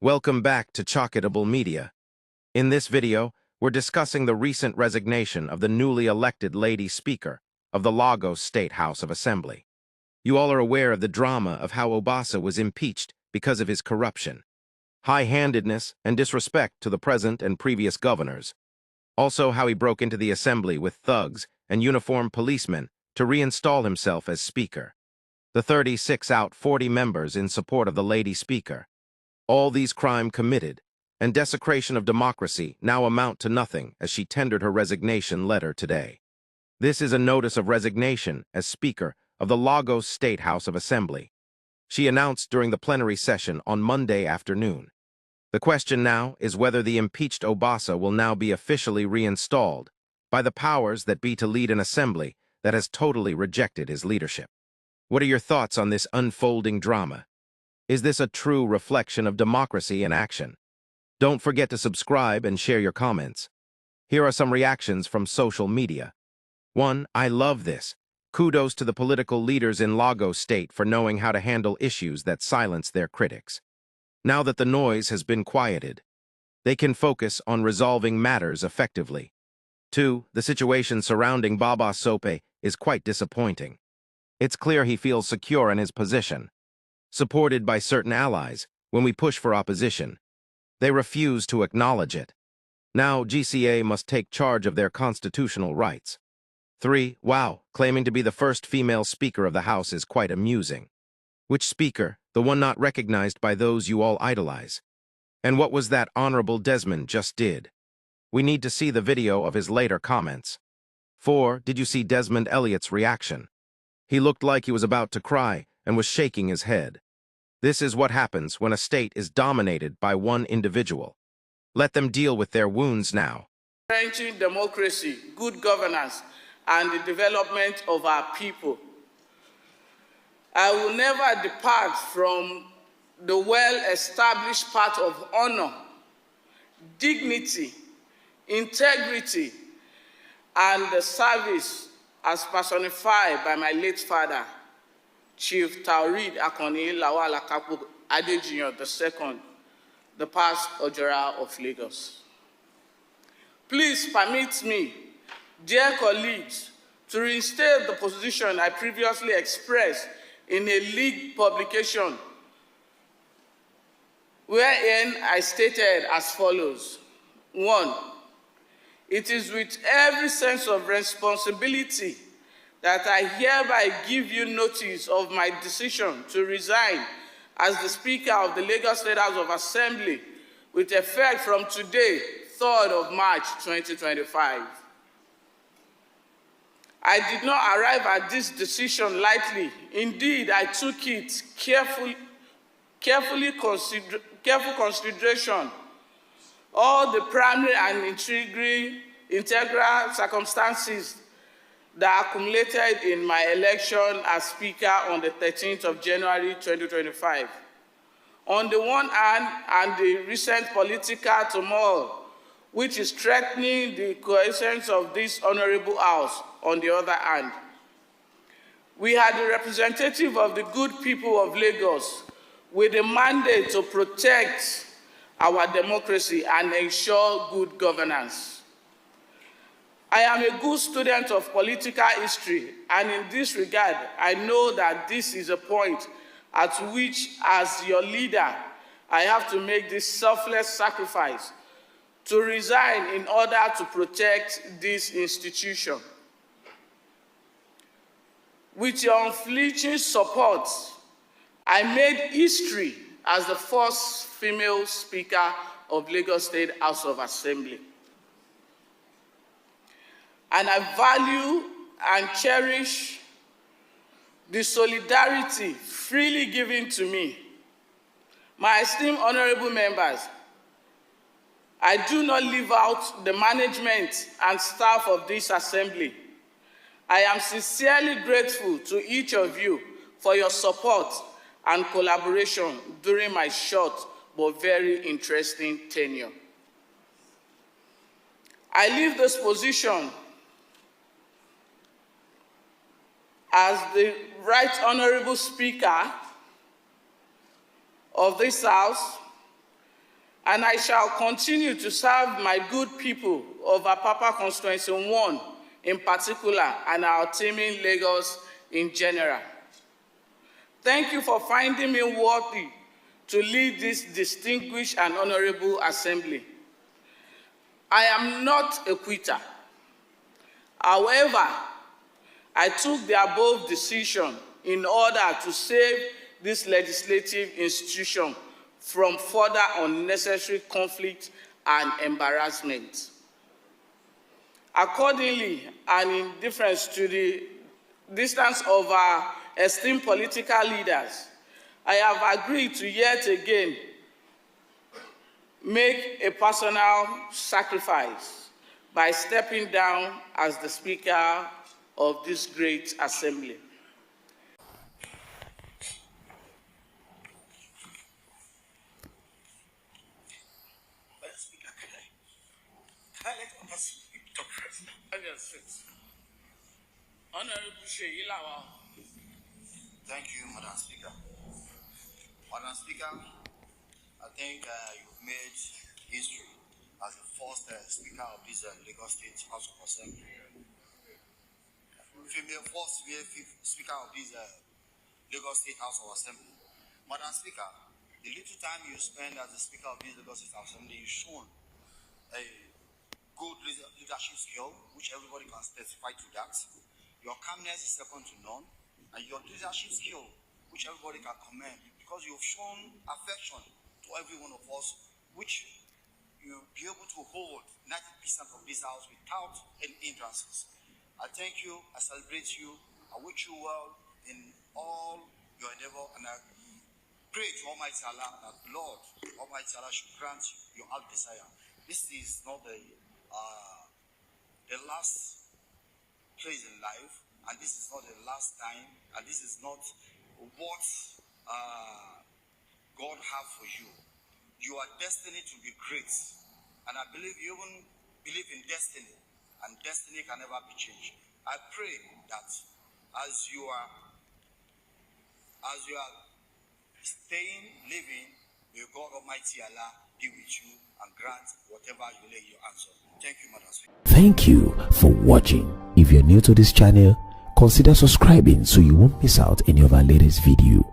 Welcome back to Chalkable Media. In this video, we're discussing the recent resignation of the newly elected Lady Speaker of the Lagos State House of Assembly. You all are aware of the drama of how Obasa was impeached because of his corruption, high-handedness, and disrespect to the present and previous governors. Also how he broke into the assembly with thugs and uniformed policemen to reinstall himself as Speaker. The 36 out 40 members in support of the Lady Speaker. All these crimes committed and desecration of democracy now amount to nothing as she tendered her resignation letter today. This is a notice of resignation as Speaker of the Lagos State House of Assembly. She announced during the plenary session on Monday afternoon. The question now is whether the impeached Obasa will now be officially reinstalled by the powers that be to lead an assembly that has totally rejected his leadership. What are your thoughts on this unfolding drama? Is this a true reflection of democracy in action? Don't forget to subscribe and share your comments. Here are some reactions from social media. 1. I love this. Kudos to the political leaders in Lagos State for knowing how to handle issues that silence their critics. Now that the noise has been quieted, they can focus on resolving matters effectively. 2. The situation surrounding Baba Sope is quite disappointing. It's clear he feels secure in his position, supported by certain allies. When we push for opposition, they refuse to acknowledge it. Now GCA must take charge of their constitutional rights. 3. Wow, claiming to be the first female Speaker of the House is quite amusing. Which Speaker? The one not recognized by those you all idolize. And what was that Honorable Desmond just did? We need to see the video of his later comments. 4. Did you see Desmond Elliott's reaction? He looked like he was about to cry and was shaking his head. This is what happens when a state is dominated by one individual. Let them deal with their wounds now. Strengthening democracy, good governance, and the development of our people. I will never depart from the well-established path of honor, dignity, integrity, and the service as personified by my late father, Chief Taurid Akoni Lawal Akapo Adejiyan II, the past Ojora of Lagos. Please permit me, dear colleagues, to reinstate the position I previously expressed in a league publication, wherein I stated as follows. 1. It is with every sense of responsibility that I hereby give you notice of my decision to resign as the Speaker of the Lagos State House of Assembly with effect from today, 3rd of March 2025. I did not arrive at this decision lightly. Indeed, I took it careful consideration all the primary and integral circumstances that accumulated in my election as Speaker on the 13th of January 2025. On the one hand, and the recent political turmoil, which is threatening the cohesion of this honorable House, on the other hand. We are the representative of the good people of Lagos with a mandate to protect our democracy and ensure good governance. I am a good student of political history, and in this regard, I know that this is a point at which, as your leader, I have to make this selfless sacrifice to resign in order to protect this institution. With your unflinching support, I made history as the first female Speaker of Lagos State House of Assembly. And I value and cherish the solidarity freely given to me. My esteemed honorable members, I do not leave out the management and staff of this assembly. I am sincerely grateful to each of you for your support and collaboration during my short but very interesting tenure. I leave this position as the Right Honorable Speaker of this House and I shall continue to serve my good people of Apapa Constituency 1 in particular and our teaming Lagos in general. Thank you for finding me worthy to lead this distinguished and honorable assembly. I am not a quitter. However, I took the above decision in order to save this legislative institution from further unnecessary conflict and embarrassment. Accordingly, and in deference to the distance of our esteemed political leaders, I have agreed to yet again make a personal sacrifice by stepping down as the Speaker of this great assembly. Thank you, Madam Speaker. Madam Speaker, I think you've made history as the first Speaker of this Lagos State House of Assembly. Female first Speaker of this Lagos State House of Assembly. Madam Speaker, the little time you spend as the Speaker of this Lagos State House of Assembly, you've shown a good leadership skill, which everybody can testify to that. Your calmness is second to none, and your leadership skill, which everybody can commend, because you've shown affection to every one of us, which you'll be able to hold 90% of this house without any hindrances. I thank you, I celebrate you, I wish you well in all your endeavor, and I pray to Almighty Allah that Lord, Almighty Allah should grant you your heart desire. This is not the last place in life, and this is not the last time, and this is not what God has for you. You are destined to be great, and I believe you even believe in destiny, and destiny can never be changed. I pray that as you are staying, living, may God Almighty Allah be with you and grant whatever you lay your hands on. Thank you, Madam Speaker. Thank you for watching. If you're new to this channel, consider subscribing so you won't miss out any of our latest video.